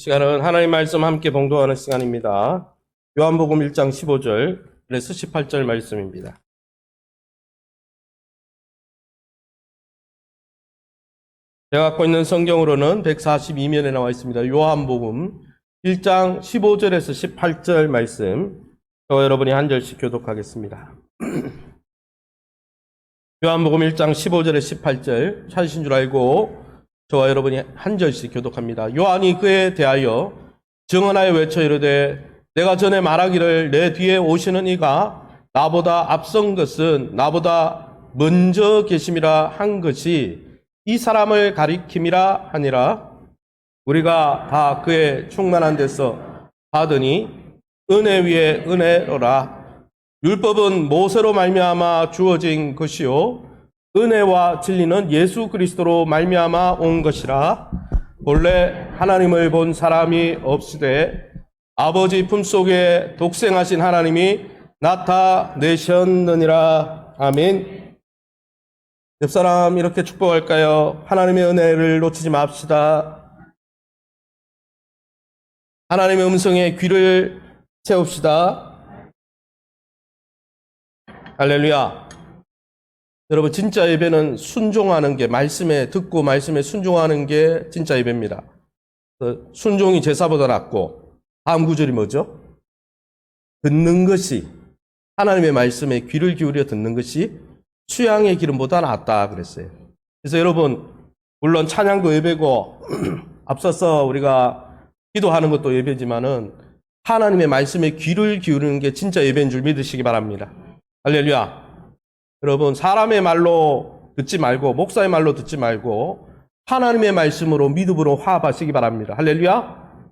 시간은 하나님 말씀 함께 봉독하는 시간입니다. 요한복음 1장 15절에서 18절 말씀입니다. 제가 갖고 있는 성경으로는 142면에 나와 있습니다. 요한복음 1장 15절에서 18절 말씀, 저와 여러분이 한 절씩 교독하겠습니다. 요한복음 1장 15절에서 18절 찾으신 줄 알고 저와 여러분이 한 절씩 교독합니다. 요한이 그에 대하여 증언하여 외쳐 이르되 내가 전에 말하기를 내 뒤에 오시는 이가 나보다 앞선 것은 나보다 먼저 계심이라 한 것이 이 사람을 가리킴이라 하니라. 우리가 다 그의 충만한 데서 받으니 은혜 위에 은혜로라. 율법은 모세로 말미암아 주어진 것이요 은혜와 진리는 예수 그리스도로 말미암아 온 것이라. 본래 하나님을 본 사람이 없으되 아버지 품속에 독생하신 하나님이 나타내셨느니라. 아멘. 옆 사람 이렇게 축복할까요? 하나님의 은혜를 놓치지 맙시다. 하나님의 음성에 귀를 세웁시다. 할렐루야. 여러분, 진짜 예배는 순종하는 게, 말씀에 듣고 말씀에 순종하는 게 진짜 예배입니다. 순종이 제사보다 낫고, 다음 구절이 뭐죠? 듣는 것이, 하나님의 말씀에 귀를 기울여 듣는 것이 수양의 기름보다 낫다 그랬어요. 그래서 여러분, 물론 찬양도 예배고 앞서서 우리가 기도하는 것도 예배지만은 하나님의 말씀에 귀를 기울이는 게 진짜 예배인 줄 믿으시기 바랍니다. 할렐루야. 여러분, 사람의 말로 듣지 말고 목사의 말로 듣지 말고 하나님의 말씀으로 믿음으로 화합하시기 바랍니다. 할렐루야.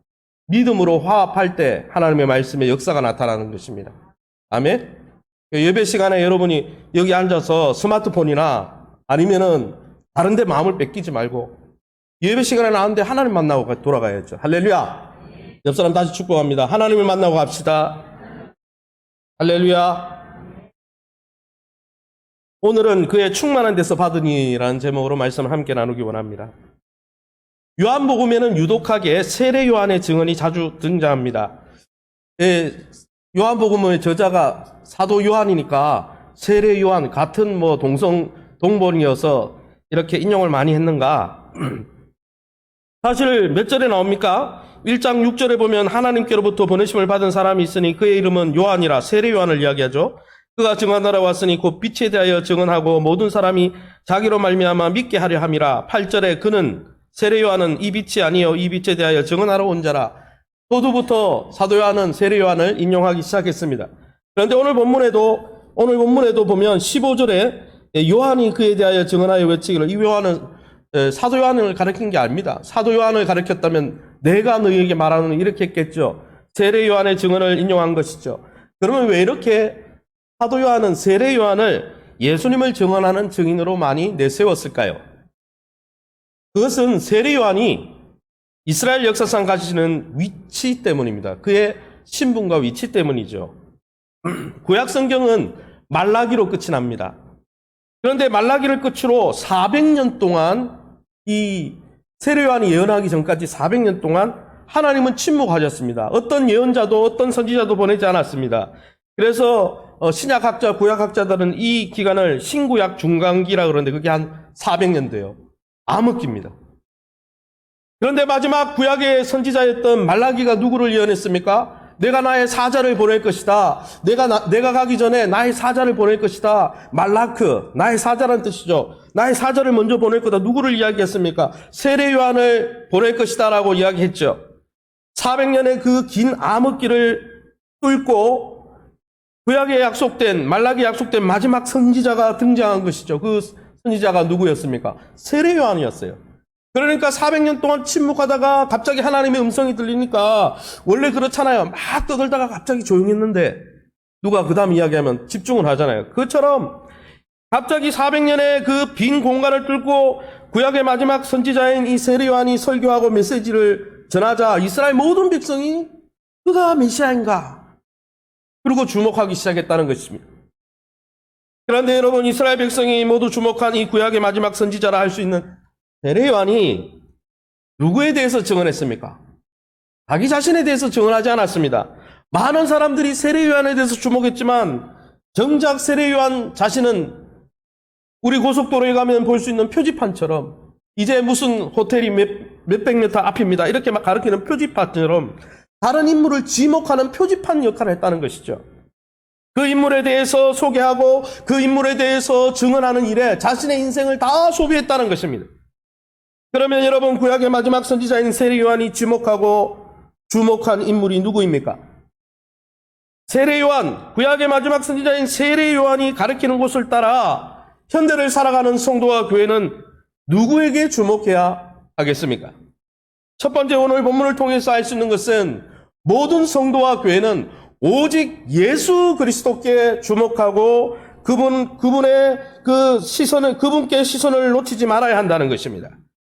믿음으로 화합할 때 하나님의 말씀의 역사가 나타나는 것입니다. 아멘. 예배 시간에 여러분이 여기 앉아서 스마트폰이나 아니면은 다른 데 마음을 뺏기지 말고 예배 시간에 나왔는데 하나님 만나고 돌아가야죠. 할렐루야. 옆 사람 다시 축복합니다. 하나님을 만나고 갑시다. 할렐루야. 오늘은 그의 충만한 데서 받으니라는 제목으로 말씀을 함께 나누기 원합니다. 요한복음에는 유독하게 세례 요한의 증언이 자주 등장합니다. 요한복음의 저자가 사도 요한이니까 세례 요한 같은 동본이어서 이렇게 인용을 많이 했는가? 사실 몇 절에 나옵니까? 1장 6절에 보면 하나님께로부터 보내심을 받은 사람이 있으니 그의 이름은 요한이라, 세례 요한을 이야기하죠. 그가 증언하러 왔으니 곧 빛에 대하여 증언하고 모든 사람이 자기로 말미암아 믿게 하려 함이라. 8절에 그는 세례 요한은 이 빛이 아니요 이 빛에 대하여 증언하러 온 자라. 초두부터 사도 요한은 세례 요한을 인용하기 시작했습니다. 그런데 오늘 본문에도 보면 15절에 요한이 그에 대하여 증언하여 외치기를, 이 요한은 사도 요한을 가리킨 게 아닙니다. 사도 요한을 가리켰다면 내가 너희에게 말하는 이렇게 했겠죠. 세례 요한의 증언을 인용한 것이죠. 그러면 왜 이렇게 사도 요한은 세례 요한을 예수님을 증언하는 증인으로 많이 내세웠을까요? 그것은 세례 요한이 이스라엘 역사상 가지는 위치 때문입니다. 그의 신분과 위치 때문이죠. 구약 성경은 말라기로 끝이 납니다. 그런데 말라기를 끝으로 400년 동안 이 세례 요한이 예언하기 전까지 400년 동안 하나님은 침묵하셨습니다. 어떤 예언자도 어떤 선지자도 보내지 않았습니다. 그래서 신약학자, 구약학자들은 이 기간을 신구약 중간기라 그러는데 그게 한 400년 돼요. 암흑기입니다. 그런데 마지막 구약의 선지자였던 말라기가 누구를 예언했습니까? 내가 나의 사자를 보낼 것이다. 내가 가기 전에 나의 사자를 보낼 것이다. 말라크, 나의 사자라는 뜻이죠. 나의 사자를 먼저 보낼 거다. 누구를 이야기했습니까? 세례 요한을 보낼 것이다 라고 이야기했죠. 400년의 그 긴 암흑기를 뚫고 구약에 말라기에 약속된 마지막 선지자가 등장한 것이죠. 그 선지자가 누구였습니까? 세례 요한이었어요. 그러니까 400년 동안 침묵하다가 갑자기 하나님의 음성이 들리니까, 원래 그렇잖아요. 막 떠들다가 갑자기 조용했는데 누가 그 다음 이야기하면 집중을 하잖아요. 그처럼 갑자기 400년의 그 빈 공간을 뚫고 구약의 마지막 선지자인 이 세례 요한이 설교하고 메시지를 전하자 이스라엘 모든 백성이 그가 메시아인가? 그리고 주목하기 시작했다는 것입니다. 그런데 여러분, 이스라엘 백성이 모두 주목한 이 구약의 마지막 선지자라 할 수 있는 세례 요한이 누구에 대해서 증언했습니까? 자기 자신에 대해서 증언하지 않았습니다. 많은 사람들이 세례 요한에 대해서 주목했지만 정작 세례 요한 자신은 우리 고속도로에 가면 볼 수 있는 표지판처럼 이제 무슨 호텔이 몇백 미터 앞입니다. 이렇게 막 가르치는 표지판처럼 다른 인물을 지목하는 표지판 역할을 했다는 것이죠. 그 인물에 대해서 소개하고 그 인물에 대해서 증언하는 일에 자신의 인생을 다 소비했다는 것입니다. 그러면 여러분, 구약의 마지막 선지자인 세례 요한이 주목한 인물이 누구입니까? 세례 요한, 구약의 마지막 선지자인 세례 요한이 가르치는 곳을 따라 현대를 살아가는 성도와 교회는 누구에게 주목해야 하겠습니까? 첫 번째, 오늘 본문을 통해서 알 수 있는 것은 모든 성도와 교회는 오직 예수 그리스도께 주목하고 그분의 그분께 시선을 놓치지 말아야 한다는 것입니다.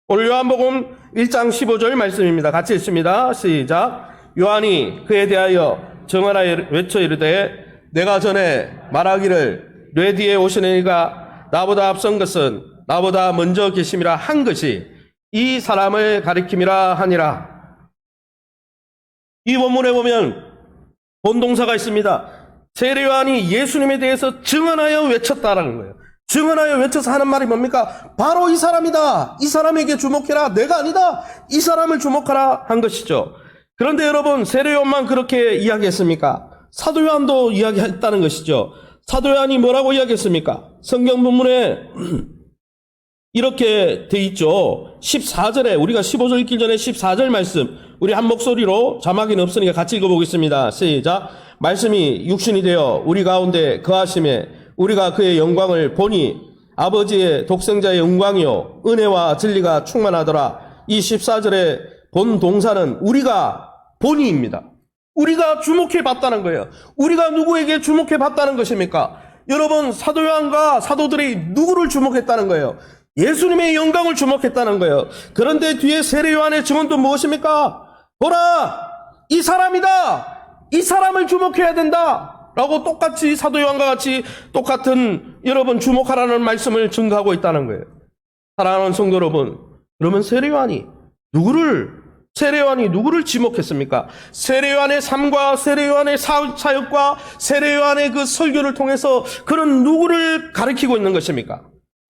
오늘 요한복음 1장 15절 말씀입니다. 같이 읽습니다. 시작. 요한이 그에 대하여 정언하여 외쳐 이르되 내가 전에 말하기를 내 뒤에 오시는 이가 나보다 앞선 것은 나보다 먼저 계심이라 한 것이 이 사람을 가리킴이라 하니라. 이 본문에 보면 본동사가 있습니다. 세례 요한이 예수님에 대해서 증언하여 외쳤다라는 거예요. 증언하여 외쳐서 하는 말이 뭡니까? 바로 이 사람이다. 이 사람에게 주목해라. 내가 아니다. 이 사람을 주목하라 한 것이죠. 그런데 여러분, 세례 요한만 그렇게 이야기했습니까? 사도 요한도 이야기했다는 것이죠. 사도 요한이 뭐라고 이야기했습니까? 성경 본문에 이렇게 돼 있죠. 14절에 우리가 15절 읽기 전에 14절 말씀 우리 한 목소리로, 자막이 없으니까 같이 읽어보겠습니다. 시작. 말씀이 육신이 되어 우리 가운데 거하심에 우리가 그의 영광을 보니 아버지의 독생자의 영광이요 은혜와 진리가 충만하더라. 이 14절에 본 동사는 우리가 보니입니다. 우리가 주목해 봤다는 거예요. 우리가 누구에게 주목해 봤다는 것입니까? 여러분, 사도 요한과 사도들이 누구를 주목했다는 거예요? 예수님의 영광을 주목했다는 거예요. 그런데 뒤에 세례 요한의 증언도 무엇입니까? 보라, 이 사람이다. 이 사람을 주목해야 된다. 라고 똑같이 사도 요한과 같이 똑같은 여러분 주목하라는 말씀을 증거하고 있다는 거예요. 사랑하는 성도 여러분, 그러면 세례 요한이 누구를 지목했습니까? 세례 요한의 삶과 세례 요한의 사역과 세례 요한의 그 설교를 통해서 그는 누구를 가리키고 있는 것입니까?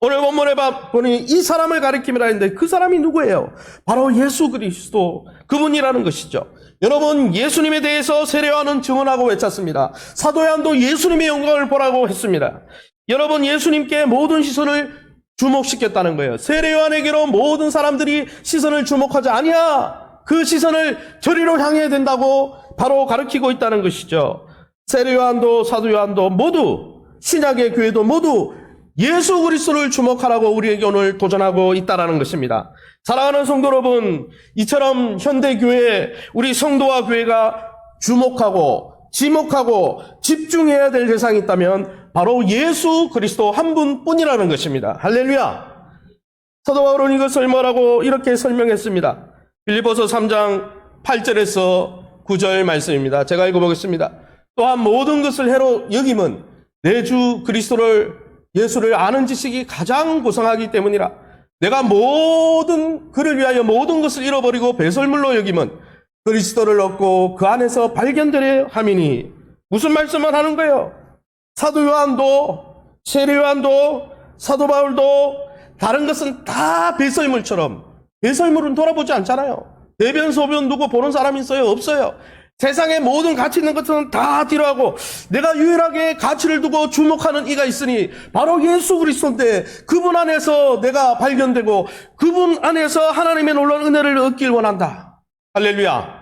오늘 본문에 보니 이 사람을 가리킴이라 했는데 그 사람이 누구예요? 바로 예수 그리스도, 그분이라는 것이죠. 여러분, 예수님에 대해서 세례 요한은 증언하고 외쳤습니다. 사도 요한도 예수님의 영광을 보라고 했습니다. 여러분, 예수님께 모든 시선을 주목시켰다는 거예요. 세례 요한에게로 모든 사람들이 시선을 주목하지 아니야. 그 시선을 저리로 향해야 된다고 바로 가르치고 있다는 것이죠. 세례 요한도 사도 요한도 모두, 신약의 교회도 모두 예수 그리스도를 주목하라고 우리에게 오늘 도전하고 있다는 것입니다. 사랑하는 성도 여러분, 이처럼 현대교회, 우리 성도와 교회가 주목하고 지목하고 집중해야 될 대상이 있다면 바로 예수 그리스도 한 분뿐이라는 것입니다. 할렐루야. 사도 바울은 이것을 뭐라고 이렇게 설명했습니다. 빌립보서 3장 8절에서 9절 말씀입니다. 제가 읽어보겠습니다. 또한 모든 것을 해로 여김은 내 주 예수를 아는 지식이 가장 고상하기 때문이라. 내가 그를 위하여 모든 것을 잃어버리고 배설물로 여김은 그리스도를 얻고 그 안에서 발견되려 함이니. 무슨 말씀을 하는 거예요? 사도 요한도, 세례 요한도, 사도 바울도 다른 것은 다 배설물처럼, 배설물은 돌아보지 않잖아요. 대변 소변 누구 보는 사람 있어요? 없어요. 세상에 모든 가치 있는 것은 다 뒤로하고 내가 유일하게 가치를 두고 주목하는 이가 있으니 바로 예수 그리스도인데, 그분 안에서 내가 발견되고 그분 안에서 하나님의 놀라운 은혜를 얻길 원한다. 할렐루야.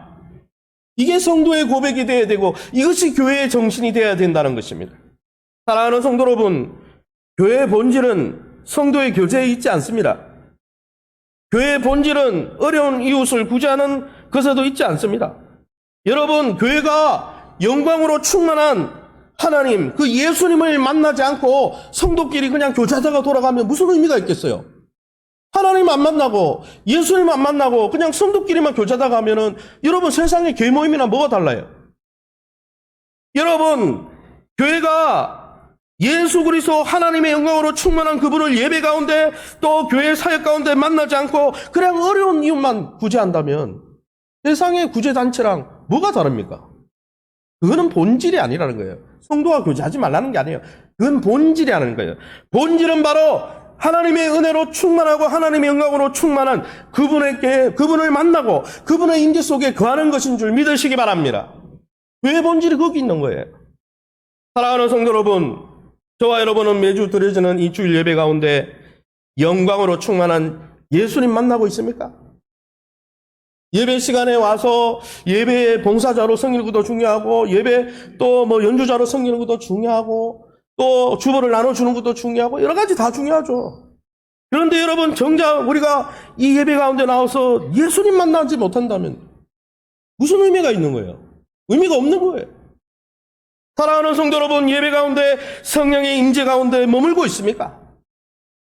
이게 성도의 고백이 되어야 되고 이것이 교회의 정신이 되어야 된다는 것입니다. 사랑하는 성도 여러분, 교회의 본질은 성도의 교제에 있지 않습니다. 교회의 본질은 어려운 이웃을 구제하는 것에도 있지 않습니다. 여러분, 교회가 영광으로 충만한 하나님, 그 예수님을 만나지 않고 성도끼리 그냥 교제하다가 돌아가면 무슨 의미가 있겠어요? 하나님 안 만나고 예수님 안 만나고 그냥 성도끼리만 교제하다가 가면은 여러분, 세상의 교회 모임이나 뭐가 달라요? 여러분, 교회가 예수 그리스도 하나님의 영광으로 충만한 그분을 예배 가운데 또 교회 사역 가운데 만나지 않고 그냥 어려운 이웃만 구제한다면 세상의 구제단체랑 뭐가 다릅니까? 그거는 본질이 아니라는 거예요. 성도가 교제하지 말라는 게 아니에요. 그건 본질이 아닌 거예요. 본질은 바로 하나님의 은혜로 충만하고 하나님의 영광으로 충만한 그분을 만나고 그분의 임재 속에 거하는 것인 줄 믿으시기 바랍니다. 왜 본질이 거기 있는 거예요? 사랑하는 성도 여러분, 저와 여러분은 매주 드려지는 이 주일 예배 가운데 영광으로 충만한 예수님 만나고 있습니까? 예배 시간에 와서 예배의 봉사자로 섬기는 것도 중요하고, 예배 또 연주자로 섬기는 것도 중요하고, 또 주보를 나눠주는 것도 중요하고, 여러 가지 다 중요하죠. 그런데 여러분, 정작 우리가 이 예배 가운데 나와서 예수님 만나지 못한다면 무슨 의미가 있는 거예요? 의미가 없는 거예요. 사랑하는 성도 여러분, 예배 가운데 성령의 임재 가운데 머물고 있습니까?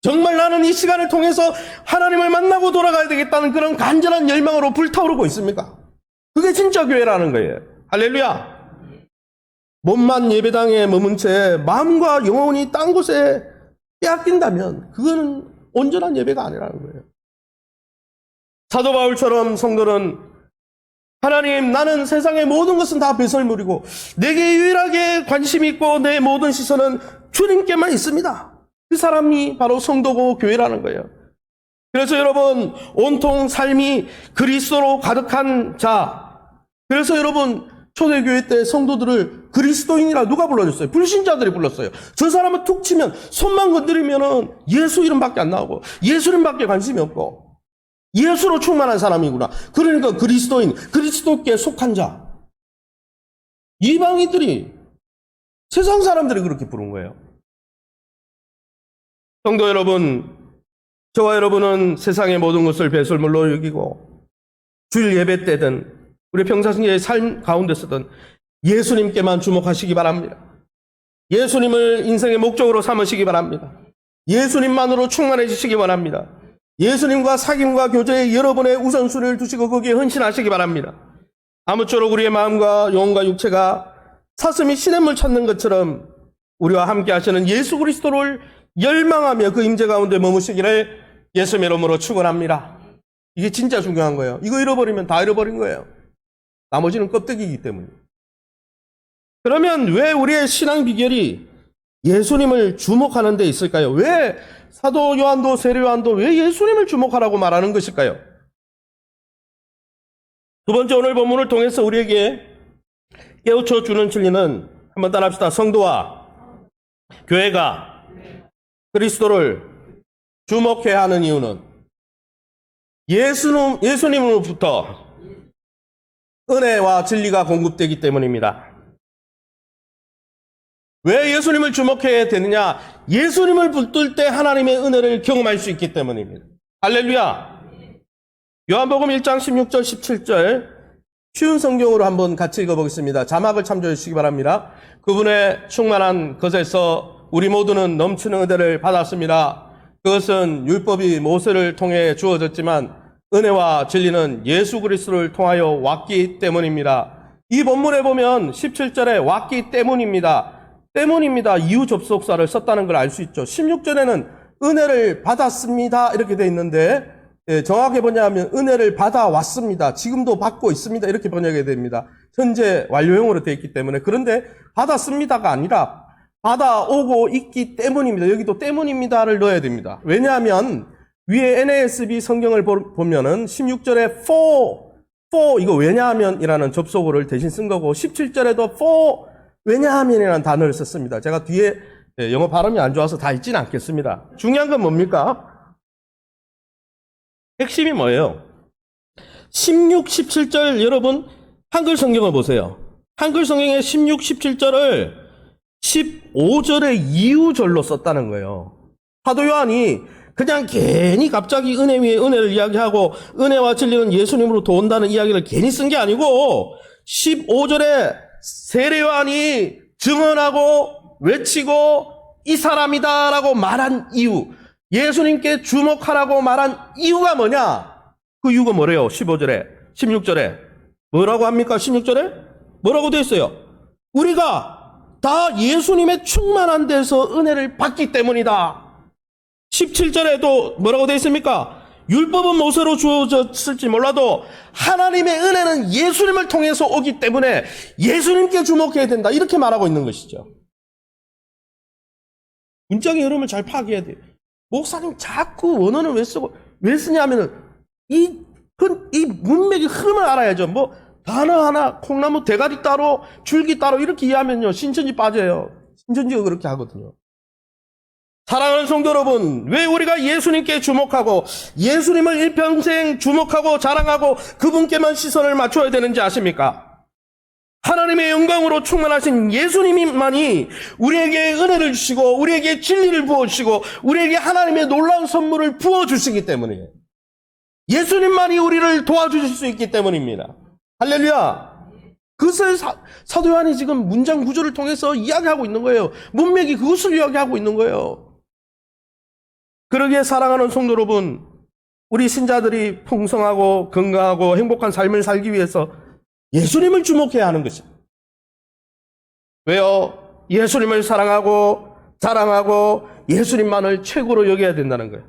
정말 나는 이 시간을 통해서 하나님을 만나고 돌아가야 되겠다는 그런 간절한 열망으로 불타오르고 있습니까? 그게 진짜 교회라는 거예요. 할렐루야. 몸만 예배당에 머문 채 마음과 영혼이 딴 곳에 빼앗긴다면 그거는 온전한 예배가 아니라는 거예요. 사도 바울처럼 성도는 하나님, 나는 세상의 모든 것은 다 배설물이고 내게 유일하게 관심이 있고 내 모든 시선은 주님께만 있습니다. 그 사람이 바로 성도고 교회라는 거예요. 그래서 여러분, 온통 삶이 그리스도로 가득한 자. 그래서 여러분, 초대교회 때 성도들을 그리스도인이라 누가 불러줬어요? 불신자들이 불렀어요. 저 사람은 툭 치면 손만 건드리면은 예수 이름밖에 안 나오고 예수님밖에 관심이 없고 예수로 충만한 사람이구나. 그러니까 그리스도인, 그리스도께 속한 자. 이방인들이, 세상 사람들이 그렇게 부른 거예요. 성도 여러분, 저와 여러분은 세상의 모든 것을 배설물로 여기고 주일 예배 때든 우리 평상시의 삶 가운데서든 예수님께만 주목하시기 바랍니다. 예수님을 인생의 목적으로 삼으시기 바랍니다. 예수님만으로 충만해지시기 바랍니다. 예수님과 사귐과 교제에 여러분의 우선순위를 두시고 거기에 헌신하시기 바랍니다. 아무쪼록 우리의 마음과 영혼과 육체가 사슴이 시냇물 찾는 것처럼 우리와 함께 하시는 예수 그리스도를 열망하며 그 임재 가운데 머무시기를 예수님의 이름으로 축원합니다. 이게 진짜 중요한 거예요. 이거 잃어버리면 다 잃어버린 거예요. 나머지는 껍데기이기 때문에. 그러면 왜 우리의 신앙 비결이 예수님을 주목하는 데 있을까요? 왜 사도 요한도 세례 요한도 왜 예수님을 주목하라고 말하는 것일까요? 두 번째, 오늘 본문을 통해서 우리에게 깨우쳐 주는 진리는 한번 따라합시다. 성도와 교회가 그리스도를 주목해야 하는 이유는 예수님으로부터 은혜와 진리가 공급되기 때문입니다. 왜 예수님을 주목해야 되느냐? 예수님을 붙들 때 하나님의 은혜를 경험할 수 있기 때문입니다. 할렐루야. 요한복음 1장 16절 17절 쉬운 성경으로 한번 같이 읽어보겠습니다. 자막을 참조해 주시기 바랍니다. 그분의 충만한 것에서 우리 모두는 넘치는 은혜를 받았습니다. 그것은 율법이 모세를 통해 주어졌지만 은혜와 진리는 예수 그리스도를 통하여 왔기 때문입니다. 이 본문에 보면 17절에 왔기 때문입니다. 이유 접속사를 썼다는 걸 알 수 있죠. 16절에는 은혜를 받았습니다 이렇게 돼 있는데 정확히 뭐냐면 은혜를 받아왔습니다. 지금도 받고 있습니다. 이렇게 번역이 됩니다. 현재 완료형으로 되어 있기 때문에. 그런데 받았습니다가 아니라 받아오고 있기 때문입니다. 여기도 때문입니다를 넣어야 됩니다. 왜냐하면 위에 NASB 성경을 보면은 16절에 for 이거 왜냐하면이라는 접속어를 대신 쓴 거고 17절에도 for 왜냐하면이라는 단어를 썼습니다. 제가 뒤에 영어 발음이 안 좋아서 다 읽지는 않겠습니다. 중요한 건 뭡니까? 핵심이 뭐예요? 16, 17절 여러분 한글 성경을 보세요. 한글 성경의 16, 17절을 15절의 이유절로 썼다는 거예요. 사도 요한이 그냥 괜히 갑자기 은혜 위에 은혜를 이야기하고 은혜와 진리는 예수님으로부터 온다는 이야기를 괜히 쓴 게 아니고 15절에 세례 요한이 증언하고 외치고 이 사람이다라고 말한 이유, 예수님께 주목하라고 말한 이유가 뭐냐? 그 이유가 뭐래요? 15절에, 16절에. 뭐라고 합니까? 16절에? 뭐라고 되어 있어요? 우리가 다 예수님의 충만한 데서 은혜를 받기 때문이다. 17절에도 뭐라고 되어 있습니까? 율법은 모세로 주어졌을지 몰라도 하나님의 은혜는 예수님을 통해서 오기 때문에 예수님께 주목해야 된다. 이렇게 말하고 있는 것이죠. 문장의 흐름을 잘 파악해야 돼요. 목사님 자꾸 원어는 왜 쓰냐면은 이 문맥의 흐름을 알아야죠. 뭐 단어 하나, 콩나무 대가리 따로, 줄기 따로 이렇게 이해하면요. 신천지 빠져요. 신천지가 그렇게 하거든요. 사랑하는 성도 여러분, 왜 우리가 예수님께 주목하고 예수님을 일평생 주목하고 자랑하고 그분께만 시선을 맞춰야 되는지 아십니까? 하나님의 영광으로 충만하신 예수님만이 우리에게 은혜를 주시고 우리에게 진리를 부어주시고 우리에게 하나님의 놀라운 선물을 부어주시기 때문이에요. 예수님만이 우리를 도와주실 수 있기 때문입니다. 할렐루야. 그것을 사도 요한이 지금 문장 구조를 통해서 이야기하고 있는 거예요. 문맥이 그것을 이야기하고 있는 거예요. 그러기에 사랑하는 성도 여러분, 우리 신자들이 풍성하고 건강하고 행복한 삶을 살기 위해서 예수님을 주목해야 하는 것입니다. 왜요? 예수님을 사랑하고 자랑하고 예수님만을 최고로 여겨야 된다는 거예요.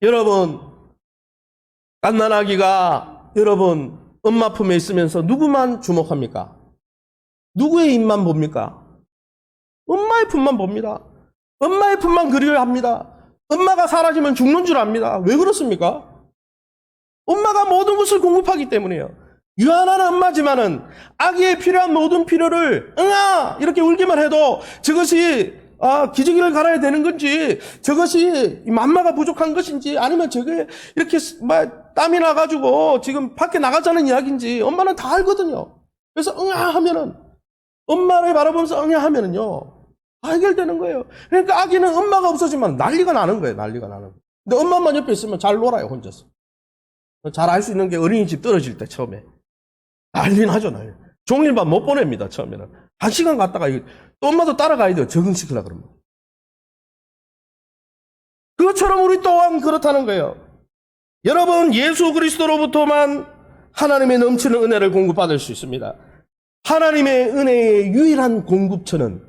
여러분, 갓난아기가 여러분 엄마 품에 있으면서 누구만 주목합니까? 누구의 입만 봅니까? 엄마의 품만 봅니다. 엄마의 품만 그리워합니다. 엄마가 사라지면 죽는 줄 압니다. 왜 그렇습니까? 엄마가 모든 것을 공급하기 때문이에요. 유한한 엄마지만은 아기의 필요한 모든 필요를 응아 이렇게 울기만 해도 저것이 기저귀를 갈아야 되는 건지 저것이 맘마가 부족한 것인지 아니면 저게 이렇게 땀이 나가지고 지금 밖에 나가자는 이야기인지 엄마는 다 알거든요. 그래서 응아 하면은 엄마를 바라보면서 응아 하면은요 해결되는 거예요. 그러니까 아기는 엄마가 없어지면 난리가 나는 거예요. 난리가 나는 거예요. 근데 엄마만 옆에 있으면 잘 놀아요. 혼자서. 잘 알 수 있는 게 어린이집 떨어질 때 처음에 난리 나죠. 난리. 종일반 못 보냅니다. 처음에는 1시간 갔다가 또 엄마도 따라가야 돼요. 적응시키려고 그러면. 그것처럼 우리 또한 그렇다는 거예요. 여러분, 예수 그리스도로부터만 하나님의 넘치는 은혜를 공급받을 수 있습니다. 하나님의 은혜의 유일한 공급처는,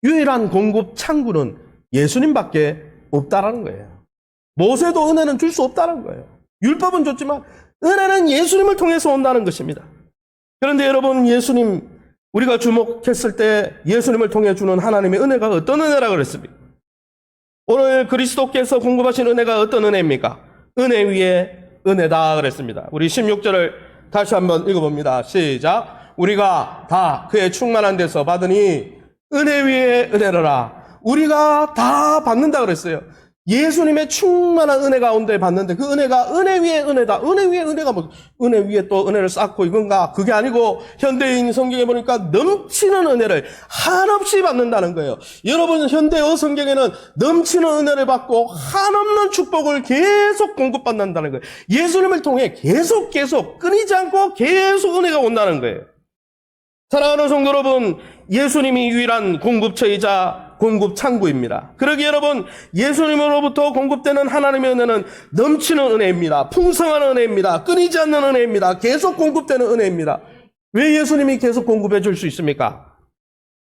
유일한 공급 창구는 예수님밖에 없다라는 거예요. 모세도 은혜는 줄 수 없다는 거예요. 율법은 줬지만 은혜는 예수님을 통해서 온다는 것입니다. 그런데 여러분, 예수님, 우리가 주목했을 때 예수님을 통해 주는 하나님의 은혜가 어떤 은혜라고 그랬습니까? 오늘 그리스도께서 공급하신 은혜가 어떤 은혜입니까? 은혜 위에 은혜다 그랬습니다. 우리 16절을 다시 한번 읽어봅니다. 시작. 우리가 다 그의 충만한 데서 받으니 은혜 위에 은혜로라. 우리가 다 받는다 그랬어요. 예수님의 충만한 은혜 가운데 받는데 그 은혜가 은혜 위에 은혜다. 은혜 위에 은혜가 뭐 은혜 위에 또 은혜를 쌓고 이건가? 그게 아니고 현대인 성경에 보니까 넘치는 은혜를 한없이 받는다는 거예요. 여러분, 현대어 성경에는 넘치는 은혜를 받고 한없는 축복을 계속 공급받는다는 거예요. 예수님을 통해 계속 끊이지 않고 계속 은혜가 온다는 거예요. 사랑하는 성도 여러분, 예수님이 유일한 공급처이자 공급 창구입니다. 그러기에 여러분, 예수님으로부터 공급되는 하나님의 은혜는 넘치는 은혜입니다. 풍성한 은혜입니다. 끊이지 않는 은혜입니다. 계속 공급되는 은혜입니다. 왜 예수님이 계속 공급해 줄 수 있습니까?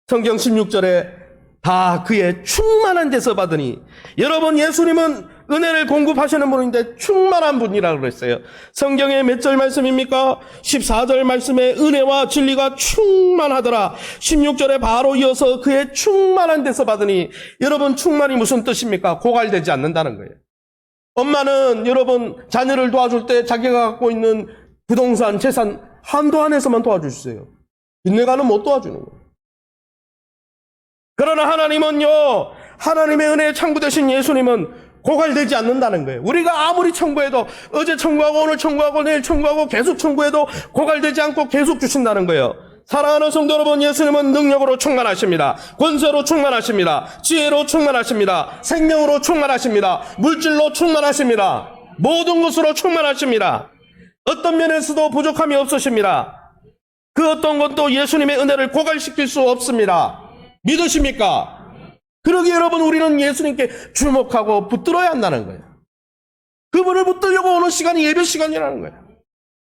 성경 16절에 다 그의 충만한 데서 받으니, 여러분, 예수님은 은혜를 공급하시는 분인데 충만한 분이라고 그랬어요. 성경의 몇 절 말씀입니까? 14절 말씀에 은혜와 진리가 충만하더라. 16절에 바로 이어서 그의 충만한 데서 받으니, 여러분, 충만이 무슨 뜻입니까? 고갈되지 않는다는 거예요. 엄마는 여러분 자녀를 도와줄 때 자기가 갖고 있는 부동산, 재산 한도 안에서만 도와줄 수 있어요. 빚내가는 못 도와주는 거예요. 그러나 하나님은요, 하나님의 은혜의 창구 되신 예수님은 고갈되지 않는다는 거예요. 우리가 아무리 청구해도, 어제 청구하고 오늘 청구하고 내일 청구하고 계속 청구해도 고갈되지 않고 계속 주신다는 거예요. 사랑하는 성도 여러분, 예수님은 능력으로 충만하십니다. 권세로 충만하십니다. 지혜로 충만하십니다. 생명으로 충만하십니다. 물질로 충만하십니다. 모든 것으로 충만하십니다. 어떤 면에서도 부족함이 없으십니다. 그 어떤 것도 예수님의 은혜를 고갈시킬 수 없습니다. 믿으십니까? 그러기에 여러분, 우리는 예수님께 주목하고 붙들어야 한다는 거예요. 그분을 붙들려고 오는 시간이 예배 시간이라는 거예요.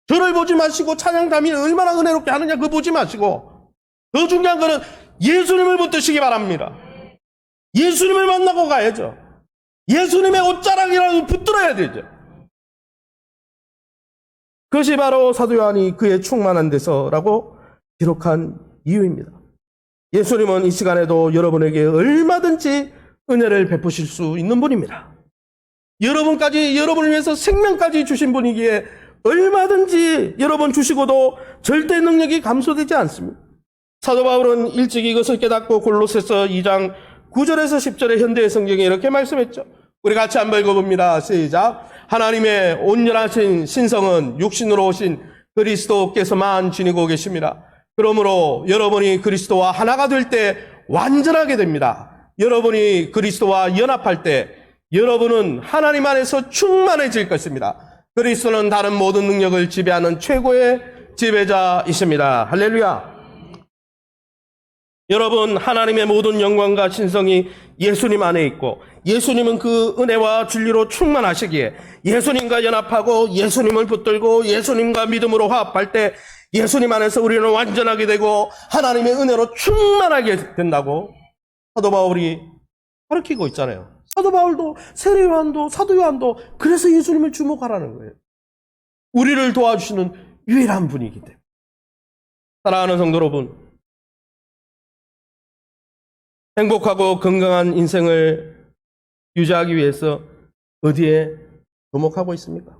저를 보지 마시고 찬양담이 얼마나 은혜롭게 하느냐 그거 보지 마시고, 더 중요한 거는 예수님을 붙드시기 바랍니다. 예수님을 만나고 가야죠. 예수님의 옷자락이라도 붙들어야 되죠. 그것이 바로 사도 요한이 그의 충만한 데서라고 기록한 이유입니다. 예수님은 이 시간에도 여러분에게 얼마든지 은혜를 베푸실 수 있는 분입니다. 여러분까지, 여러분을 위해서 생명까지 주신 분이기에 얼마든지 여러분 주시고도 절대 능력이 감소되지 않습니다. 사도 바울은 일찍 이것을 깨닫고 골로새서 2장 9절에서 10절의 현대의 성경에 이렇게 말씀했죠. 우리 같이 한번 읽어봅니다. 시작. 하나님의 온전하신 신성은 육신으로 오신 그리스도께서만 지니고 계십니다. 그러므로 여러분이 그리스도와 하나가 될 때 완전하게 됩니다. 여러분이 그리스도와 연합할 때 여러분은 하나님 안에서 충만해질 것입니다. 그리스도는 다른 모든 능력을 지배하는 최고의 지배자이십니다. 할렐루야. 여러분, 하나님의 모든 영광과 신성이 예수님 안에 있고 예수님은 그 은혜와 진리로 충만하시기에 예수님과 연합하고 예수님을 붙들고 예수님과 믿음으로 화합할 때 예수님 안에서 우리는 완전하게 되고 하나님의 은혜로 충만하게 된다고 사도 바울이 가르치고 있잖아요. 사도 바울도 세례 요한도 사도 요한도 그래서 예수님을 주목하라는 거예요. 우리를 도와주시는 유일한 분이기 때문에. 사랑하는 성도 여러분, 행복하고 건강한 인생을 유지하기 위해서 어디에 주목하고 있습니까?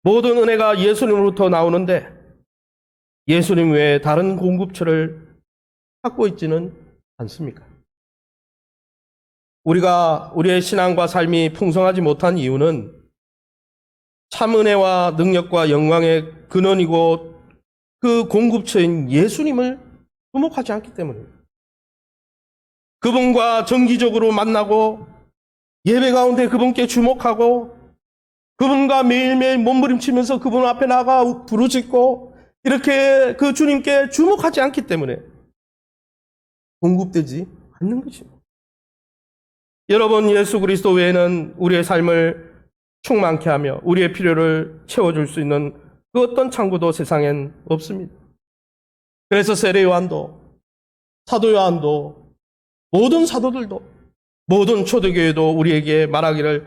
모든 은혜가 예수님으로부터 나오는데 예수님 외에 다른 공급처를 찾고 있지는 않습니까? 우리가 우리의 신앙과 삶이 풍성하지 못한 이유는 참 은혜와 능력과 영광의 근원이고 그 공급처인 예수님을 주목하지 않기 때문입니다. 그분과 정기적으로 만나고 예배 가운데 그분께 주목하고 그분과 매일매일 몸부림치면서 그분 앞에 나가 부르짖고 이렇게 그 주님께 주목하지 않기 때문에 공급되지 않는 것입니다. 여러분, 예수 그리스도 외에는 우리의 삶을 충만케 하며 우리의 필요를 채워줄 수 있는 그 어떤 창구도 세상엔 없습니다. 그래서 세례 요한도 사도 요한도 모든 사도들도 모든 초대교회도 우리에게 말하기를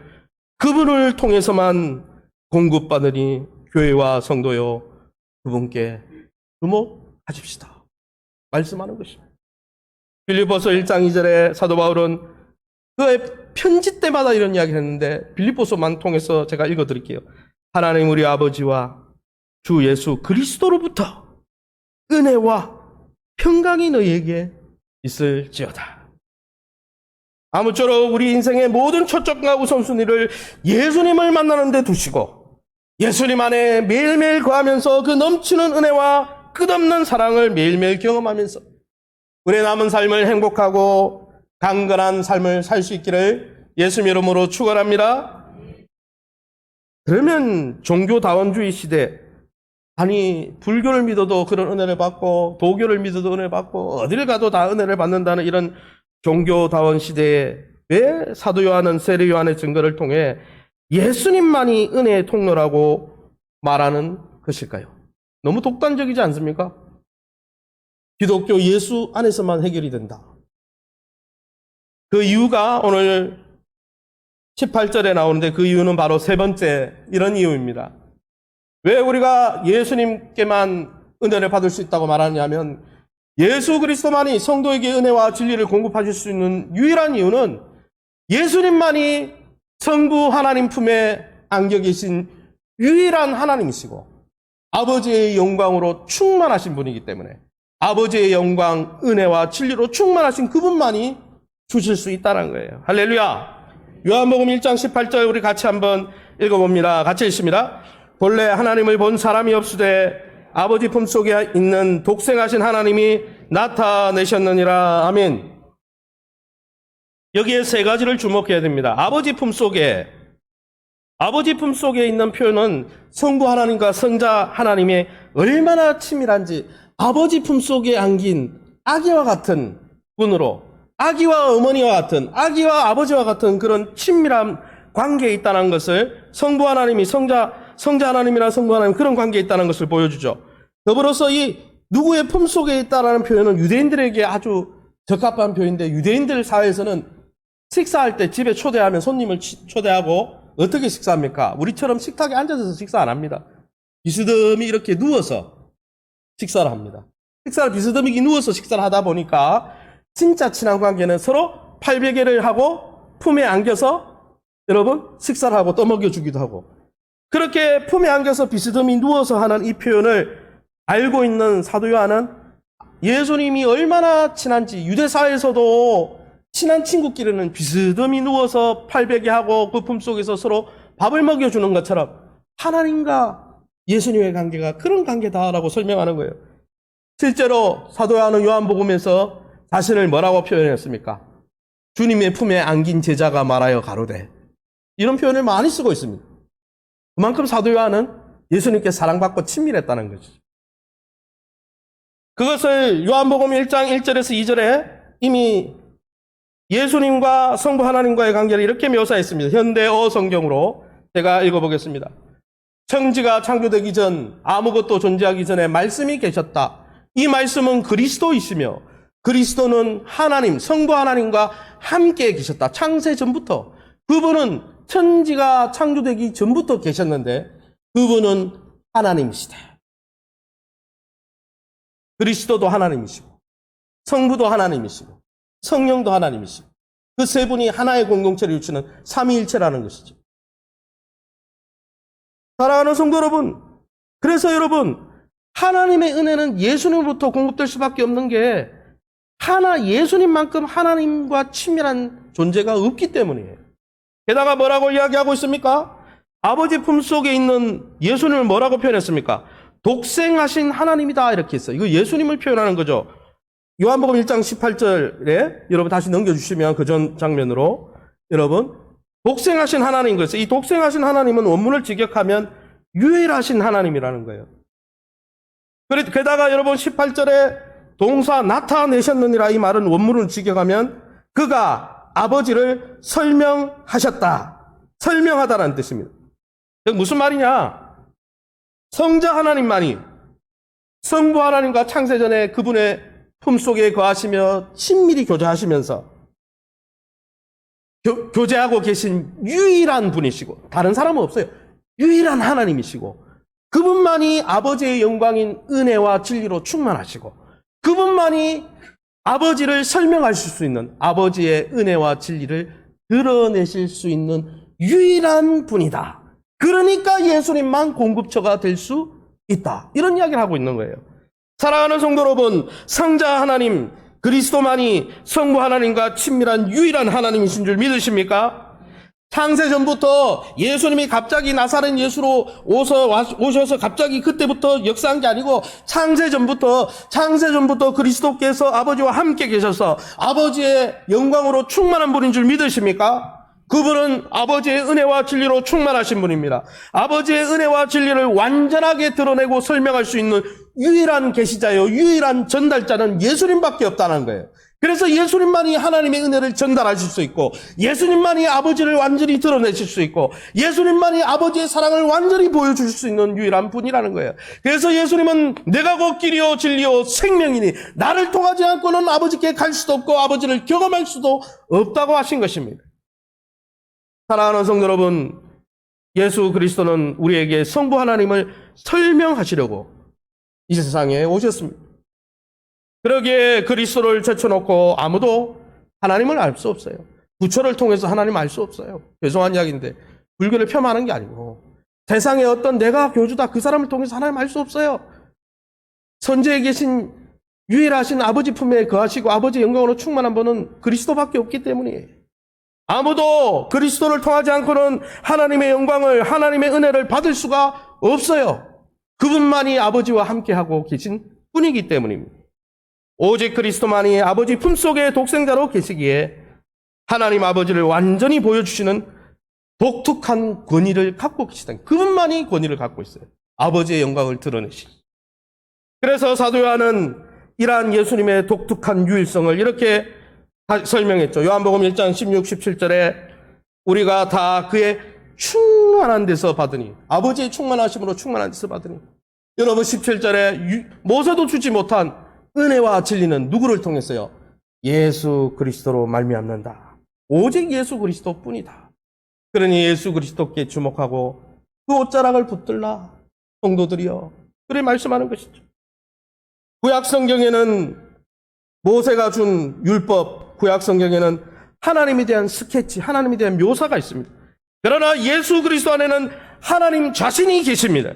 그분을 통해서만 공급받으니 교회와 성도요 그분께 주목하십시다 말씀하는 것입니다. 빌립보서 1장 2절에 사도 바울은 그의 편지 때마다 이런 이야기를 했는데 빌립보서만 통해서 제가 읽어드릴게요. 하나님 우리 아버지와 주 예수 그리스도로부터 은혜와 평강이 너희에게 있을지어다. 아무쪼록 우리 인생의 모든 초점과 우선순위를 예수님을 만나는 데 두시고 예수님 안에 매일매일 거하면서 그 넘치는 은혜와 끝없는 사랑을 매일매일 경험하면서 우리의 남은 삶을 행복하고 강건한 삶을 살 수 있기를 예수님 이름으로 축원합니다. 그러면 종교다원주의 시대, 아니 불교를 믿어도 그런 은혜를 받고 도교를 믿어도 은혜를 받고 어딜 가도 다 은혜를 받는다는 이런 종교다원 시대에 왜 사도 요한은 세례 요한의 증거를 통해 예수님만이 은혜의 통로라고 말하는 것일까요? 너무 독단적이지 않습니까? 기독교 예수 안에서만 해결이 된다. 그 이유가 오늘 18절에 나오는데 그 이유는 바로 세 번째 이런 이유입니다. 왜 우리가 예수님께만 은혜를 받을 수 있다고 말하냐면 예수 그리스도만이 성도에게 은혜와 진리를 공급하실 수 있는 유일한 이유는 예수님만이 성부 하나님 품에 안겨 계신 유일한 하나님이시고 아버지의 영광으로 충만하신 분이기 때문에 아버지의 영광, 은혜와 진리로 충만하신 그분만이 주실 수 있다는 거예요. 할렐루야. 요한복음 1장 18절 우리 같이 한번 읽어봅니다. 같이 읽습니다. 본래 하나님을 본 사람이 없으되 아버지 품속에 있는 독생하신 하나님이 나타내셨느니라. 아멘. 여기에 세 가지를 주목해야 됩니다. 아버지 품속에 있는 표현은 성부 하나님과 성자 하나님의 얼마나 친밀한지 아버지 품속에 안긴 아기와 같은 분으로 아기와 어머니와 같은 아기와 아버지와 같은 그런 친밀한 관계에 있다는 것을 성부 하나님이 성자 하나님이나 성부 하나님 그런 관계에 있다는 것을 보여주죠. 더불어서 이 누구의 품속에 있다라는 표현은 유대인들에게 아주 적합한 표현인데 유대인들 사회에서는 식사할 때 집에 초대하면 손님을 초대하고 어떻게 식사합니까? 우리처럼 식탁에 앉아서 식사 안 합니다. 비스듬히 이렇게 누워서 식사를 합니다. 식사를 비스듬히 누워서 식사를 하다 보니까 진짜 친한 관계는 서로 팔베개를 하고 품에 안겨서 여러분 식사를 하고 떠먹여주기도 하고, 그렇게 품에 안겨서 비스듬히 누워서 하는 이 표현을 알고 있는 사도 요한은 예수님이 얼마나 친한지, 유대사에서도 친한 친구끼리는 비스듬히 누워서 팔베개하고 그 품속에서 서로 밥을 먹여주는 것처럼 하나님과 예수님의 관계가 그런 관계다라고 설명하는 거예요. 실제로 사도 요한은 요한복음에서 자신을 뭐라고 표현했습니까? 주님의 품에 안긴 제자가 말하여 가로되, 이런 표현을 많이 쓰고 있습니다. 그만큼 사도 요한은 예수님께 사랑받고 친밀했다는 거죠. 그것을 요한복음 1장 1절에서 2절에 이미 예수님과 성부 하나님과의 관계를 이렇게 묘사했습니다. 현대어 성경으로 제가 읽어보겠습니다. 천지가 창조되기 전, 아무것도 존재하기 전에 말씀이 계셨다. 이 말씀은 그리스도이시며 그리스도는 하나님, 성부 하나님과 함께 계셨다. 창세 전부터. 그분은 천지가 창조되기 전부터 계셨는데 그분은 하나님이시다. 그리스도도 하나님이시고 성부도 하나님이시고 성령도 하나님이시고 그 세 분이 하나의 공동체를 이루는 삼위일체라는 것이죠. 사랑하는 성도 여러분, 그래서 여러분, 하나님의 은혜는 예수님으로부터 공급될 수밖에 없는 게 예수님만큼 하나님과 친밀한 존재가 없기 때문이에요. 게다가 뭐라고 이야기하고 있습니까? 아버지 품속에 있는 예수님을 뭐라고 표현했습니까? 독생하신 하나님이다, 이렇게 했어요. 이거 예수님을 표현하는 거죠. 요한복음 1장 18절에 여러분 다시 넘겨주시면 그 전 장면으로, 여러분 독생하신 하나님, 그래서 이 독생하신 하나님은 원문을 직역하면 유일하신 하나님이라는 거예요. 게다가 여러분 18절에 동사 나타내셨느니라, 이 말은 원문을 직역하면 그가 아버지를 설명하셨다, 설명하다라는 뜻입니다. 무슨 말이냐? 성자 하나님만이 성부 하나님과 창세전에 그분의 품속에 거하시며 친밀히 교제하시면서 교제하고 계신 유일한 분이시고, 다른 사람은 없어요. 유일한 하나님이시고, 그분만이 아버지의 영광인 은혜와 진리로 충만하시고, 그분만이 아버지를 설명하실 수 있는, 아버지의 은혜와 진리를 드러내실 수 있는 유일한 분이다. 그러니까 예수님만 공급처가 될 수 있다. 이런 이야기를 하고 있는 거예요. 사랑하는 성도 여러분, 성자 하나님 그리스도만이 성부 하나님과 친밀한 유일한 하나님이신 줄 믿으십니까? 창세전부터 예수님이 갑자기 나사렛 예수로 오셔서 갑자기 그때부터 역사한 게 아니고 창세전부터 그리스도께서 아버지와 함께 계셔서 아버지의 영광으로 충만한 분인 줄 믿으십니까? 그분은 아버지의 은혜와 진리로 충만하신 분입니다. 아버지의 은혜와 진리를 완전하게 드러내고 설명할 수 있는 유일한 계시자요, 유일한 전달자는 예수님밖에 없다는 거예요. 그래서 예수님만이 하나님의 은혜를 전달하실 수 있고, 예수님만이 아버지를 완전히 드러내실 수 있고, 예수님만이 아버지의 사랑을 완전히 보여주실 수 있는 유일한 분이라는 거예요. 그래서 예수님은 내가 곧 길이요 진리요 생명이니 나를 통하지 않고는 아버지께 갈 수도 없고 아버지를 경험할 수도 없다고 하신 것입니다. 사랑하는 성도 여러분, 예수 그리스도는 우리에게 성부 하나님을 설명하시려고 이 세상에 오셨습니다. 그러기에 그리스도를 제쳐놓고 아무도 하나님을 알 수 없어요. 부처를 통해서 하나님 알 수 없어요. 죄송한 이야기인데 불교를 폄하하는 게 아니고, 세상에 어떤 내가 교주다 그 사람을 통해서 하나님 알 수 없어요. 선지에 계신 유일하신 아버지 품에 거하시고 아버지의 영광으로 충만한 분은 그리스도밖에 없기 때문이에요. 아무도 그리스도를 통하지 않고는 하나님의 영광을, 하나님의 은혜를 받을 수가 없어요. 그분만이 아버지와 함께하고 계신 분이기 때문입니다. 오직 그리스도만이 아버지 품속에 독생자로 계시기에 하나님 아버지를 완전히 보여주시는 독특한 권위를 갖고 계시다. 그분만이 권위를 갖고 있어요. 아버지의 영광을 드러내시. 그래서 사도 요한은 이러한 예수님의 독특한 유일성을 이렇게 설명했죠. 요한복음 1장 16, 17절에 우리가 다 그의 충만한 데서 받으니, 아버지의 충만하심으로 충만한 데서 받으니, 여러분 17절에 모세도 주지 못한 은혜와 진리는 누구를 통했어요? 예수 그리스도로 말미암는다. 오직 예수 그리스도뿐이다. 그러니 예수 그리스도께 주목하고 그 옷자락을 붙들라 성도들이여, 그래 말씀하는 것이죠. 구약 성경에는 모세가 준 율법, 구약 성경에는 하나님에 대한 스케치, 하나님에 대한 묘사가 있습니다. 그러나 예수 그리스도 안에는 하나님 자신이 계십니다.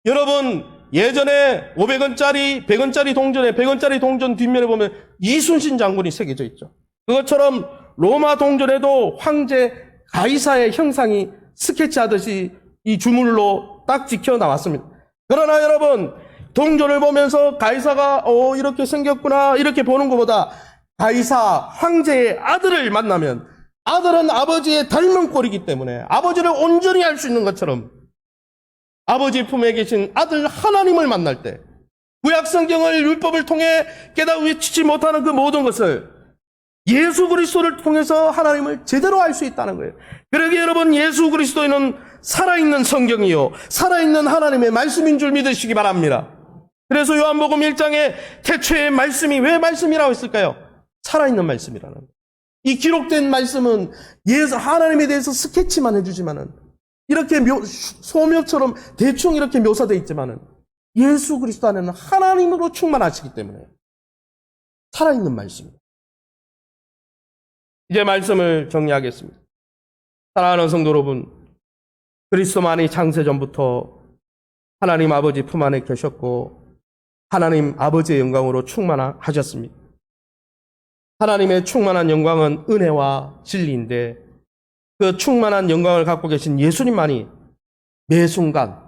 여러분, 예전에 500원짜리, 100원짜리 동전에 100원짜리 동전 뒷면에 보면 이순신 장군이 새겨져 있죠. 그것처럼 로마 동전에도 황제 가이사의 형상이 스케치하듯이 이 주물로 딱 찍혀 나왔습니다. 그러나 여러분, 동전을 보면서 가이사가 이렇게 생겼구나 이렇게 보는 것보다 가이사 황제의 아들을 만나면 아들은 아버지의 닮은 꼴이기 때문에 아버지를 온전히 알 수 있는 것처럼 아버지 품에 계신 아들 하나님을 만날 때 구약 성경을 율법을 통해 깨닫지 못하는 그 모든 것을 예수 그리스도를 통해서 하나님을 제대로 알 수 있다는 거예요. 그러기에 여러분, 예수 그리스도는 살아있는 성경이요 살아있는 하나님의 말씀인 줄 믿으시기 바랍니다. 그래서 요한복음 1장에 태초의 말씀이 왜 말씀이라고 했을까요? 살아있는 말씀이라는 거예요. 이 기록된 말씀은 하나님에 대해서 스케치만 해주지만은 이렇게 소묘처럼 대충 이렇게 묘사되어 있지만은 예수 그리스도 안에는 하나님으로 충만하시기 때문에 살아있는 말씀입니다. 이제 말씀을 정리하겠습니다. 사랑하는 성도 여러분, 그리스도만이 창세전부터 하나님 아버지 품 안에 계셨고 하나님 아버지의 영광으로 충만하셨습니다. 하나님의 충만한 영광은 은혜와 진리인데 그 충만한 영광을 갖고 계신 예수님만이 매 순간,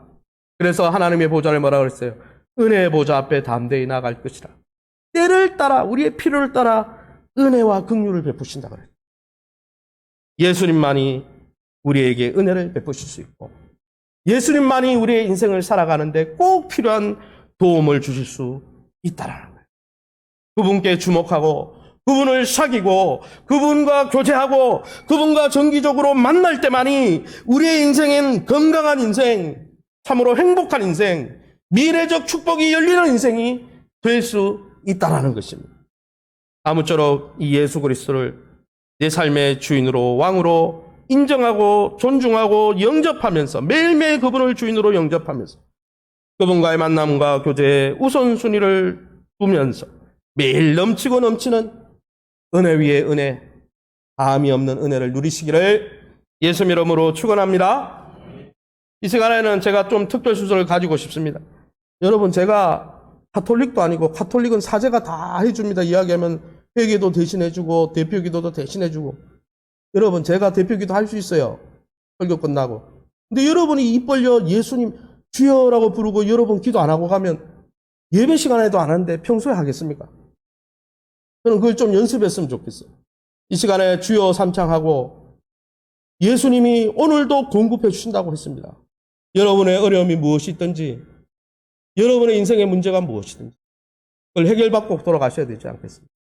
그래서 하나님의 보좌를 뭐라고 그랬어요? 은혜의 보좌 앞에 담대히 나갈 것이라. 때를 따라, 우리의 필요를 따라 은혜와 긍휼을 베푸신다고 그랬어요. 예수님만이 우리에게 은혜를 베푸실 수 있고 예수님만이 우리의 인생을 살아가는데 꼭 필요한 도움을 주실 수 있다라는 거예요. 그분께 주목하고 그분을 사귀고 그분과 교제하고 그분과 정기적으로 만날 때만이 우리의 인생엔 건강한 인생, 참으로 행복한 인생, 미래적 축복이 열리는 인생이 될 수 있다는 것입니다. 아무쪼록 이 예수 그리스도를 내 삶의 주인으로, 왕으로 인정하고 존중하고 영접하면서 매일매일 그분을 주인으로 영접하면서 그분과의 만남과 교제에 우선순위를 두면서 매일 넘치고 넘치는 은혜 위에 은혜, 다함이 없는 은혜를 누리시기를 예수 이름으로 축원합니다. 이 시간에는 제가 좀 특별 수저를 가지고 싶습니다. 여러분, 제가 가톨릭도 아니고, 가톨릭은 사제가 다 해줍니다. 이야기하면 회계도 대신해주고 대표기도도 대신해주고. 여러분, 제가 대표기도 할 수 있어요. 설교 끝나고. 근데 여러분이 입 벌려 예수님 주여라고 부르고 여러분 기도 안 하고 가면 예배 시간에도 안 하는데 평소에 하겠습니까? 저는 그걸 좀 연습했으면 좋겠어요. 이 시간에 주여 삼창하고 예수님이 오늘도 공급해 주신다고 했습니다. 여러분의 어려움이 무엇이 있든지, 여러분의 인생의 문제가 무엇이든지 그걸 해결받고 돌아가셔야 되지 않겠습니까?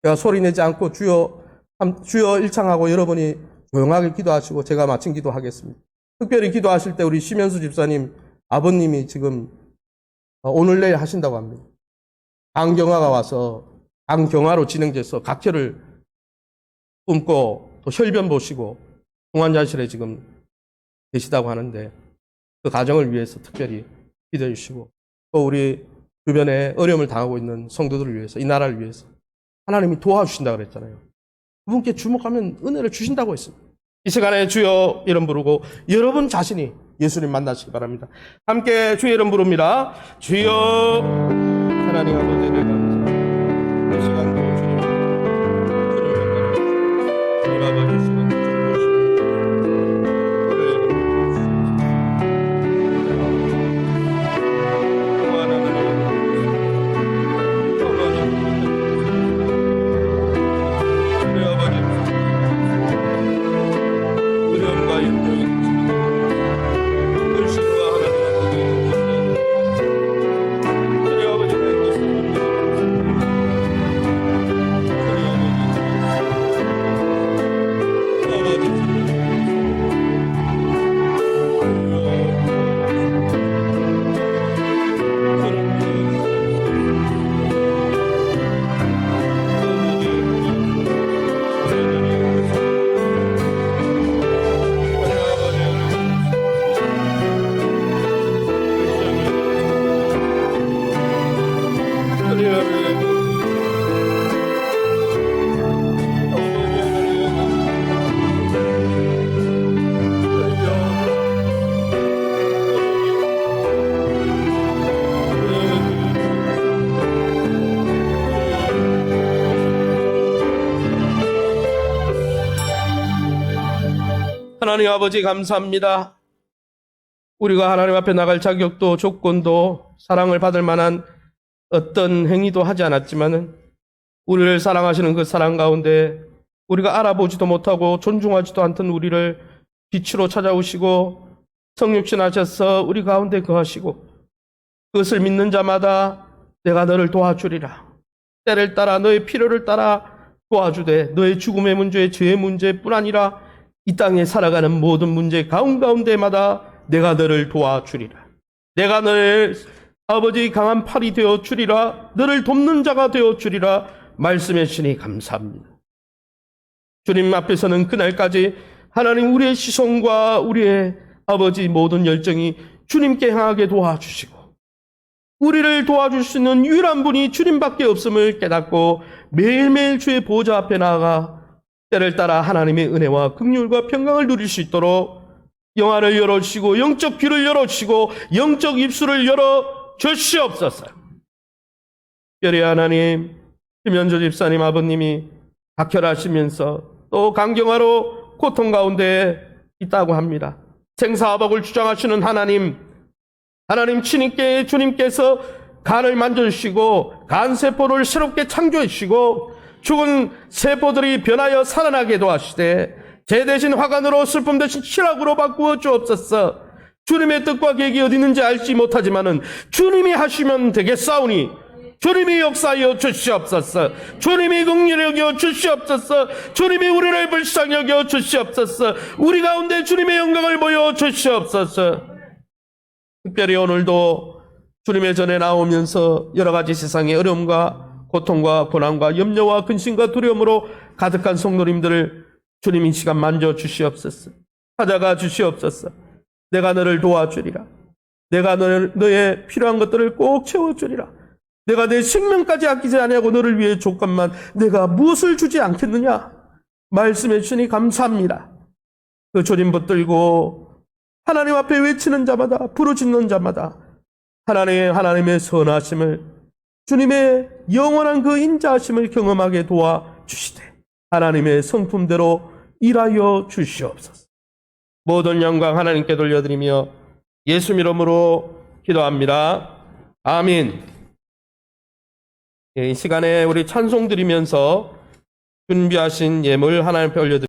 제가 소리내지 않고 주여 일창하고 여러분이 조용하게 기도하시고 제가 마침 기도하겠습니다. 특별히 기도하실 때 우리 심현수 집사님 아버님이 지금 오늘 내일 하신다고 합니다. 안경화가 와서 안경화로 진행돼서 각혈을 뿜고 또 혈변 보시고 중환자실에 지금 계시다고 하는데 그 가정을 위해서 특별히 기도해 주시고 또 우리 주변에 어려움을 당하고 있는 성도들을 위해서, 이 나라를 위해서 하나님이 도와주신다고 그랬잖아요. 그분께 주목하면 은혜를 주신다고 했습니다. 이 시간에 주여 이름 부르고 여러분 자신이 예수님 만나시기 바랍니다. 함께 주의 이름 부릅니다. 주여. 하나님 아버지를 감사합니다. 이 시간도 주님 주님 아버지 시간 주여 하나님 아버지 감사합니다. 우리가 하나님 앞에 나갈 자격도 조건도 사랑을 받을 만한 어떤 행위도 하지 않았지만은 우리를 사랑하시는 그 사랑 가운데 우리가 알아보지도 못하고 존중하지도 않던 우리를 빛으로 찾아오시고 성육신하셔서 우리 가운데 거하시고 그것을 믿는 자마다 내가 너를 도와주리라. 때를 따라 너의 필요를 따라 도와주되 너의 죽음의 문제, 죄의 문제뿐 아니라 이 땅에 살아가는 모든 문제 가운데마다 내가 너를 도와주리라. 내가 너의 아버지 강한 팔이 되어 주리라. 너를 돕는 자가 되어 주리라. 말씀해 주시니 감사합니다. 주님 앞에서는 그날까지 하나님 우리의 시선과 우리의 아버지 모든 열정이 주님께 향하게 도와주시고 우리를 도와줄 수 있는 유일한 분이 주님밖에 없음을 깨닫고 매일매일 주의 보좌 앞에 나아가 때를 따라 하나님의 은혜와 긍휼과 평강을 누릴 수 있도록 영안을 열어주시고 영적 귀를 열어주시고 영적 입술을 열어 주시옵소서. 특별히 하나님 김현조 집사님 아버님이 박혈하시면서 또 강경화로 고통 가운데 있다고 합니다. 생사화복을 주장하시는 하나님 친님께 주님께서 간을 만져주시고 간세포를 새롭게 창조해주시고 죽은 세포들이 변하여 살아나게 도와주시되 제 대신 화관으로 슬픔 대신 희락으로 바꾸어 주옵소서. 주님의 뜻과 계획이 어디 있는지 알지 못하지만은 주님이 하시면 되겠사오니 주님이 역사하여 주시옵소서. 주님이 긍휼히 여겨 주시옵소서. 주님이 우리를 불쌍히 여겨 주시옵소서. 우리 가운데 주님의 영광을 보여 주시옵소서. 특별히 오늘도 주님의 전에 나오면서 여러 가지 세상의 어려움과 고통과 고난과 염려와 근심과 두려움으로 가득한 성도님들을 주님 이 시간 만져 주시옵소서. 찾아가 주시옵소서. 내가 너를 도와주리라. 내가 너의 필요한 것들을 꼭 채워주리라. 내가 내 생명까지 아끼지 아니하고 너를 위해 조건만 내가 무엇을 주지 않겠느냐. 말씀해 주시니 감사합니다. 그 주님 붙들고 하나님 앞에 외치는 자마다 부르짖는 자마다 하나님의 선하심을 주님의 영원한 그 인자하심을 경험하게 도와주시되 하나님의 성품대로 일하여 주시옵소서. 모든 영광 하나님께 돌려드리며 예수 이름으로 기도합니다. 아멘. 이 시간에 우리 찬송 드리면서 준비하신 예물 하나님 앞에 올려드립니다.